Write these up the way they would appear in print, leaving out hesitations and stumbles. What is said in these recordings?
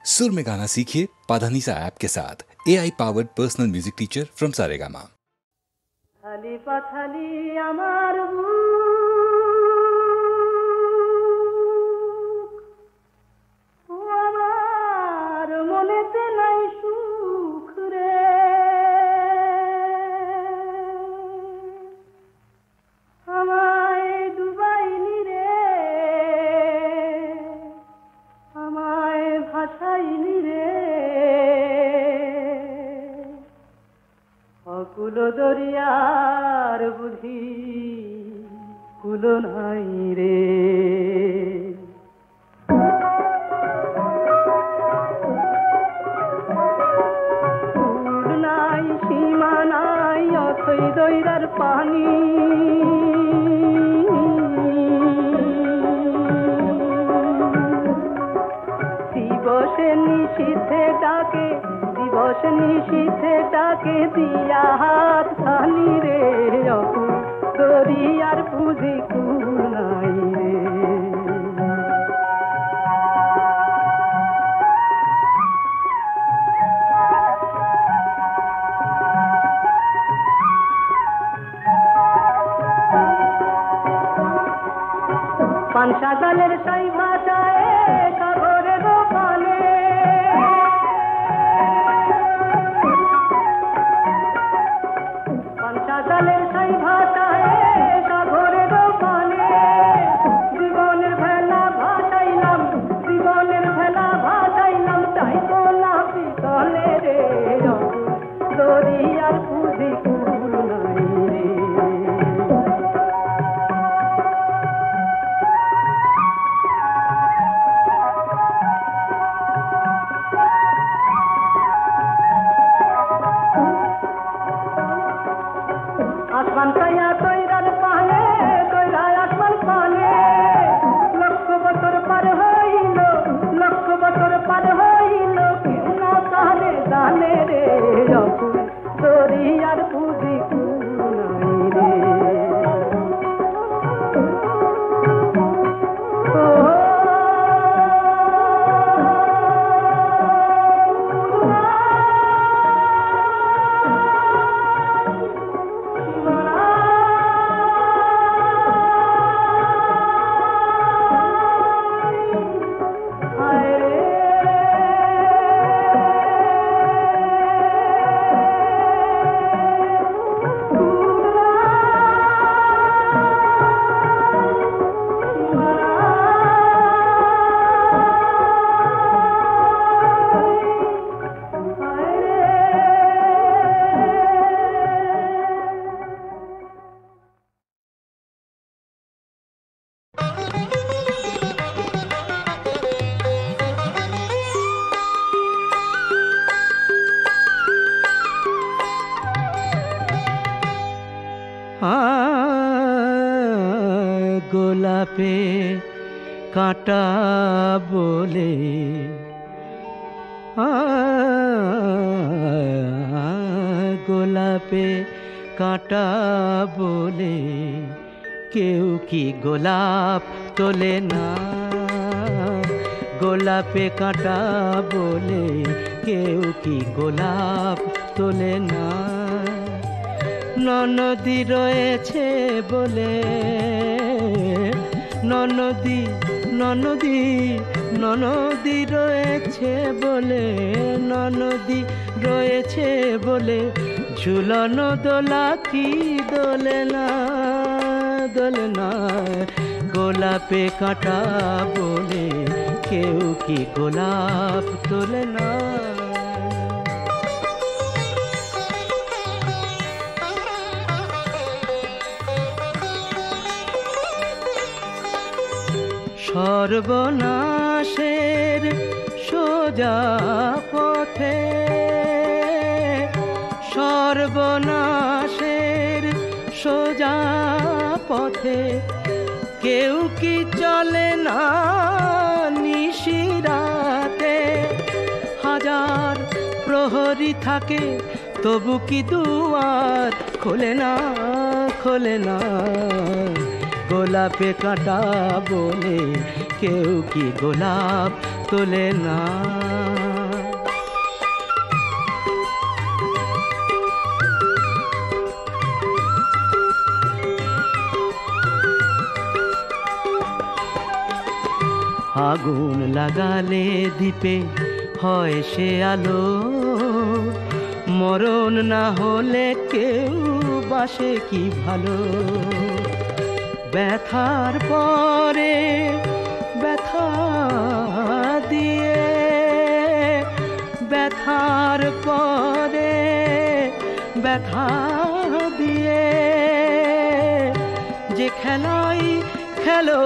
सुर में गाना सीखिए पाधानीसा ऐप के साथ। AI powered personal music teacher from Saregama. थाली पाथाली आमार आमार मनेते नाई सुख रे आमाय डुबाइनी रे आमाय भासाइनी रे অকুল দরিয়ার বুঝি কুল নাই রে কুল নাই সীমা নাই অথই দৈরার পানি দিবসে নিশীথে ডাকে দিবস নিশীথে ডাকে দিয়া হাত খানি রে অকুল দরিয়ার বুঝি কুল নাই রে পানসা জালের সাই ভাষায় সাগরের পানে জালের সাই ভাষায় সাগরের পানে জীবনের ভেলা ভাসাইলাম জীবনের ভেলা ভাসাইলাম তাই কোলা পিতলে রে দরিয়ার বুঝি কুল নাই রে আসমান কায়া তৈরার পানে তৈরায় আসমান পানে লক্ষ বছর পার হইল লক্ষ বছর পার হইল কেউ না তাহলে জানে রে অকুল দরিয়ার বুঝি কুল নাই রে গোলাপে কাঁটা বলে গোলাপে কাঁটা বলে কেউ কি গোলাপ তোলে না গোলাপে কাঁটা বলে কেউ কি গোলাপ তোলে না ননদী রয়েছে বলে ননদী ননদী ননদী রয়েছে বলে ননদী রয়েছে বলে ঝুলনো দোলা কি দোলে না দোলে না গোলাপে কাঁটা বলে কেউ কি গোলাপ তোলে না সর্বনাশের সোজা পথে সর্বনাশের সোজা পথে কেউ কি চলে না নিশিরাতে হাজার প্রহরী থাকে তবু কি দুয়ার খোলে না খোলে না গোলাপে কাঁটা বলে কেউ কি গোলাপ তোলে না আগুন লাগালে দ্বীপে হয় সে আলো, মরণ না হলে কেউ বাসে কি ভালো। ব্যথার পরে ব্যথা দিয়ে, ব্যথার পরে ব্যথা দিয়ে যে খেলাই খেলো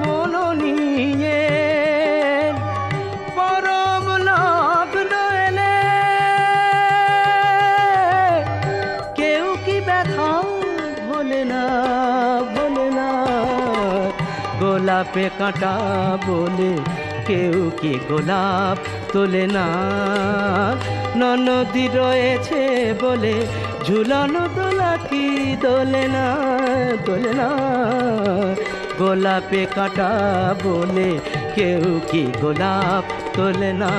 মন নিয়ে, পরম লগ্ন এলে কেউ কি ব্যথা ভোলে না, ভোলে না। গোলাপে কাঁটা বলে কেউ কি গোলাপ তোলে না, ননদী রয়েছে বলে ঝুলানো দোলা কি দোলে না, দোলে না। গোলাপে কাঁটা বলে কেউ কি গোলাপ তোলে না।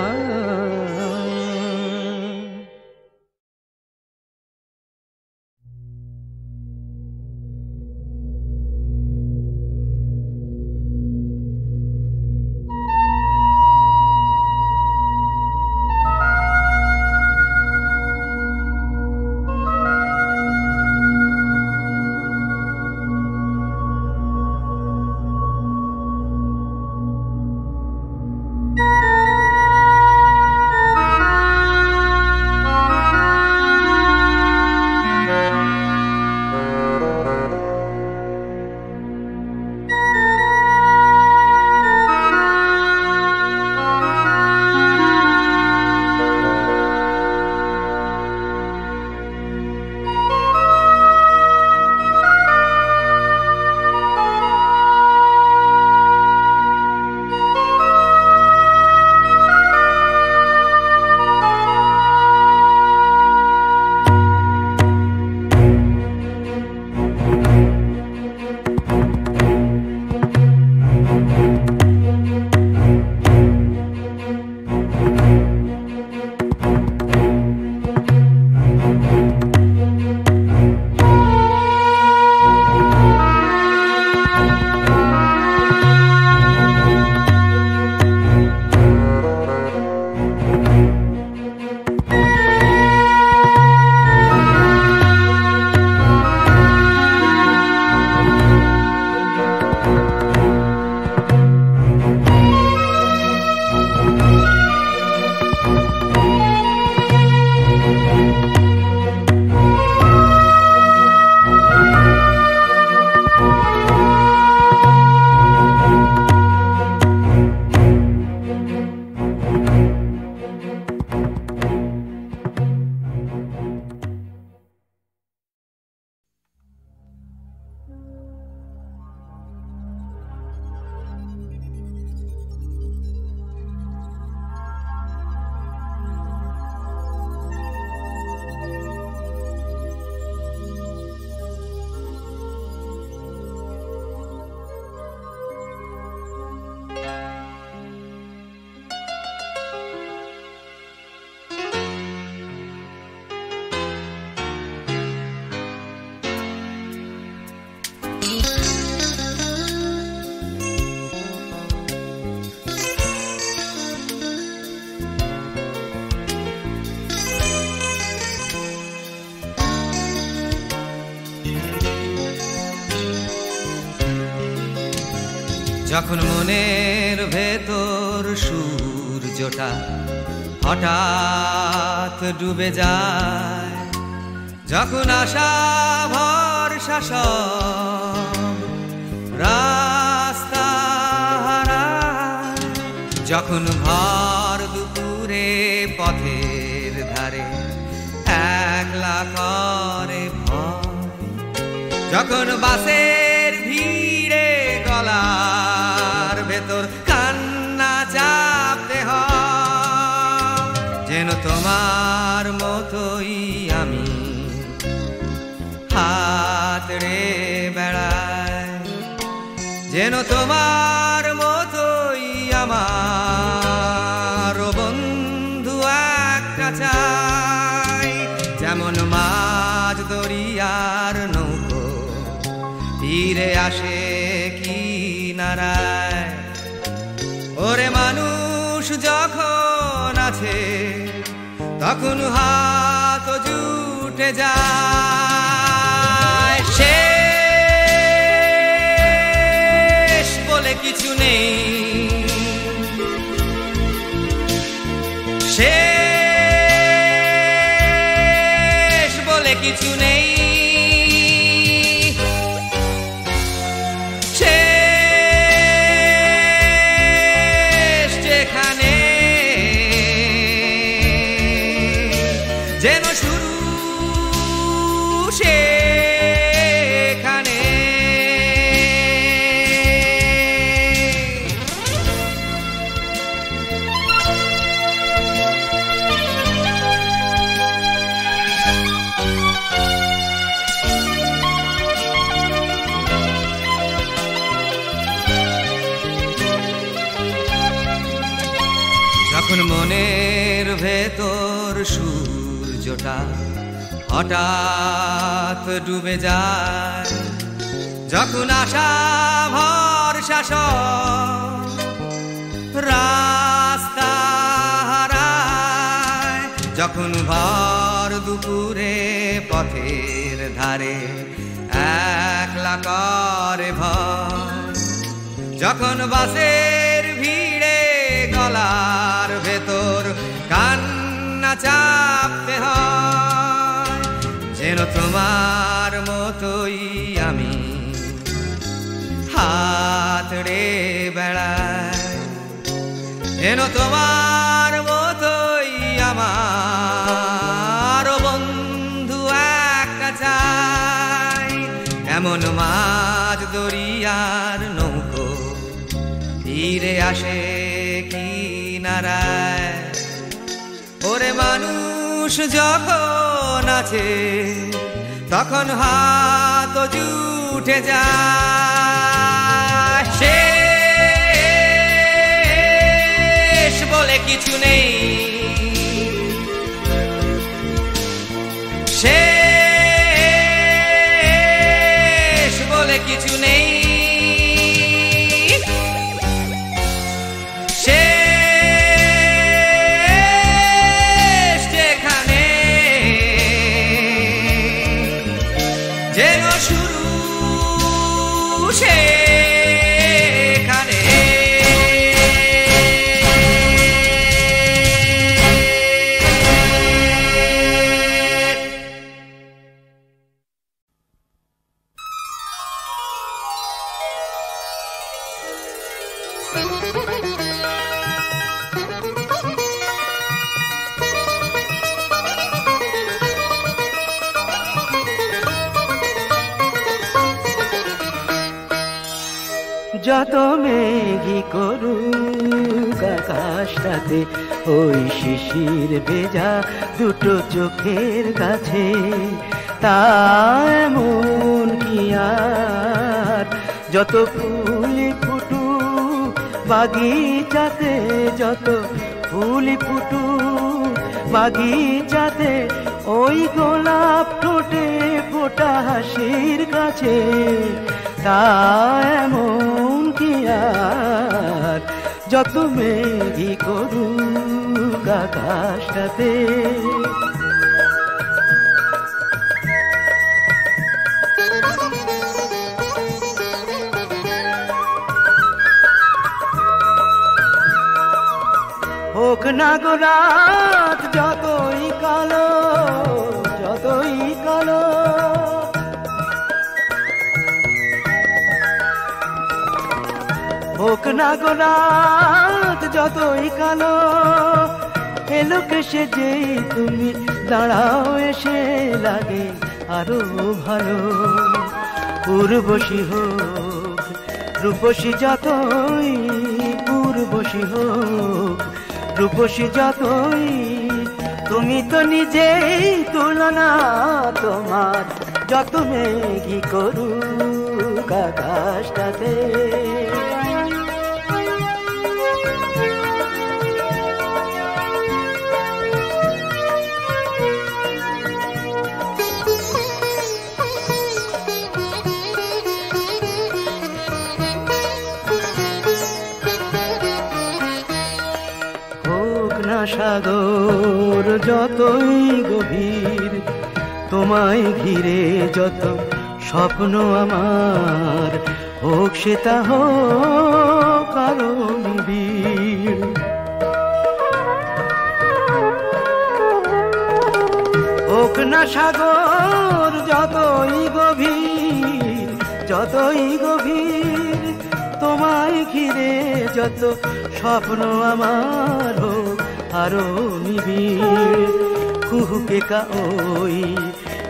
যখন মনের ভেতর সূর্যটা হঠাৎ ডুবে যায়, যখন আশা ভরসা সব রাস্তা হারায়, যখন ভর দুপুরে পথের ধারে একলা করে ভয়, যখন বাসের ভিড়ে গলার ভেতর কান্না চাপতে হয়, যেন তোমার মতোই আমি হাত রে বেড়াই, যেন তোমার মতোই আমার বন্ধু একটা চাই, যেমন মাঝ দরিয়ার নৌকো ফিরে আসে কিনারায়। মানুষ যখন আছে তখন হাত জুটে যায় শেষ বলে কিছু নেই শেষ বলে কিছু নেই শেষ যেখানে যেন শুরু সেখানে যখন মনের ভেতর সূর্যটা হঠাৎ ডুবে যায় যখন আশা ভরসা সব রাস্তা হারায় যখন ভর দুপুরে পথের ধারে একলা করে ভয় যখন বাসের ভিড়ে গলার ভেতর কান্না চাপতে হয় যেন তোমার মতোই আমি হাত রে বেড়াই যেন তোমার মতোই আমার বন্ধু একটা চাই এমন মাঝ দরিয়ার নৌকো তীরে আসে কিনারায় ওরে মানুষ যখন আছে তখন হাত জুটে যায় শেষ বলে কিছু নেই শেষ বলে কিছু নেই যেন শুরু সেখানে যত মেঘি করুক আকাশটাতে ওই শিশির ভেজা দুটো চোখের কাছে তা এমন কি আর যত ফুল ফুটুক বাগিচাতে যত ফুল ফুটুক বাগিচাতে ওই গোলাপ ঠোঁটে ফোটা হাসির কাছে তা এমন কি আর যত মেঘি করুক আকাশটাতে হোক না গো রাত যতই কালো যতই কালো হোক না গো রাত যতই কালো এলো কেসে যে তুমি দাঁড়াও এসে লাগে আরো ভালো পূর্বশী হোক রূপসী যতই পূর্বশী হোক রূপসী যতই তুমি তো নিজেই তুলনা তোমার যত মেঘি করুক আকাশটাতে না সাগর যতই গভীর, তোমায় ঘিরে যত স্বপ্ন আমার, হোক সেটা হোক আরো নিবিড়। হোক না সাগর যতই গভীর, যতই গভীর, তোমায় ঘিরে যত স্বপ্ন আমার, হোক আরো নিবিড়। কুহুকে ওই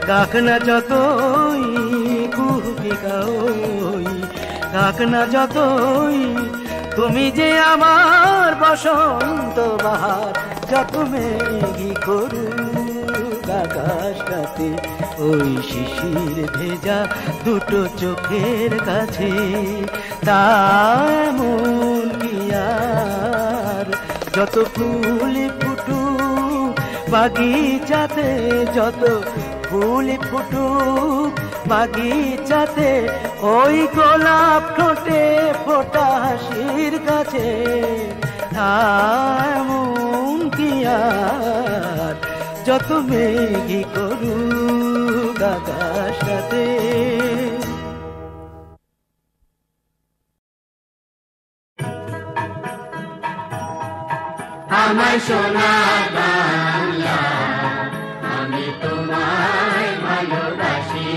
কাক না যতই, কুহুকে ওই কাক না যতই, তুমি যে আমার বসন্ত বাহার। যত মেঘি করুক আকাশটাতে, ওই শিশির ভেজা দুটো চোখের কাছে, তা এমন কি আর। যত ফুল ফুটুক বাগিচাতে, যত ফুল ফুটুক বাগিচাতে, ওই গোলাপ ঠোঁটে ফোটা হাসির কাছে, এমন কি আর। যত মেঘি করুক আকাশটাতে। আমার সোনার বাংলা, আমি তোমায় ভালোবাসি।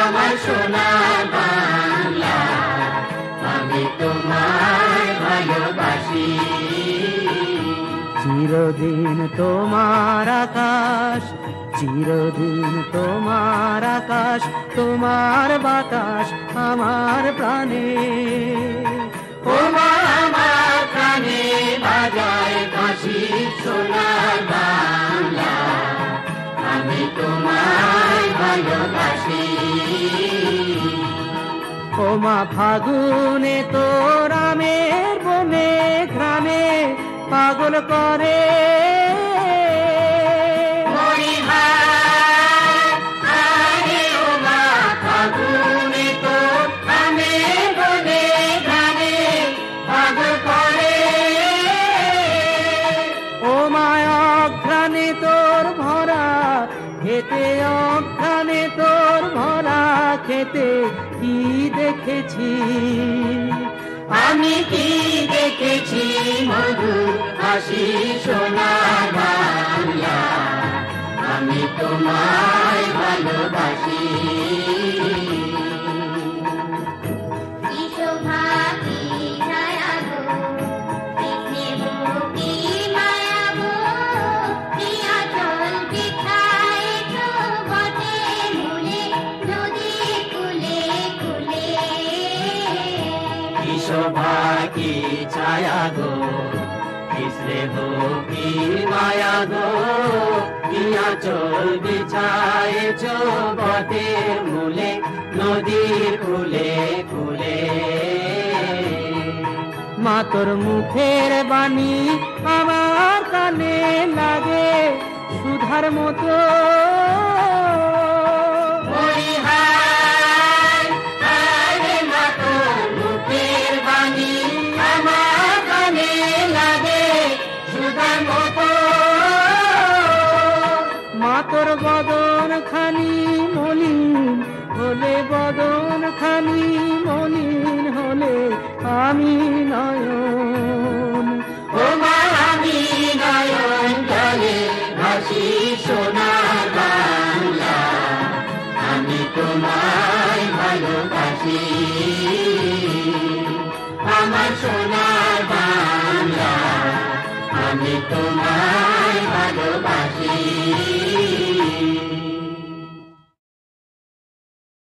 আমার সোনার বাংলা, আমি তোমায় ভালোবাসি। চিরদিন তোমার আকাশ, চিরদিন তোমার আকাশ, তোমার বাতাস আমার প্রাণে। আমার প্রাণে বাজায় বাঁশি সোনার বাংলা, আমি তোমায় ভালোবাসি। ওমা ফাগুনে তোর আমের বনে গ্রামে পাগল করে। খেতে অঘ্রাণে তোর ভরা খেতে কি দেখেছি আমি, কি দেখেছি মধুর হাসি সোনার বাংলা, আমি তোমায় ভালোবাসি। শোভা কি ছায়া গো, কিসরে গো কি মায়া গো, কিয়া চল বিছায়েছ বটের মূলে, নদীর কূলে কূলে। মা তোর মুখের বাণী আমার কানে লাগে সুধার মতো। তোর বদন খানি মলিন হলে, বদন খানি মলিন হলে আমি নয়ন। ও মা আমি নয়ন জলে ভাসি সোনার বাংলা, আমি তোমায় ভালোবাসি। আমার সোনার বাংলা, আমি তোমায়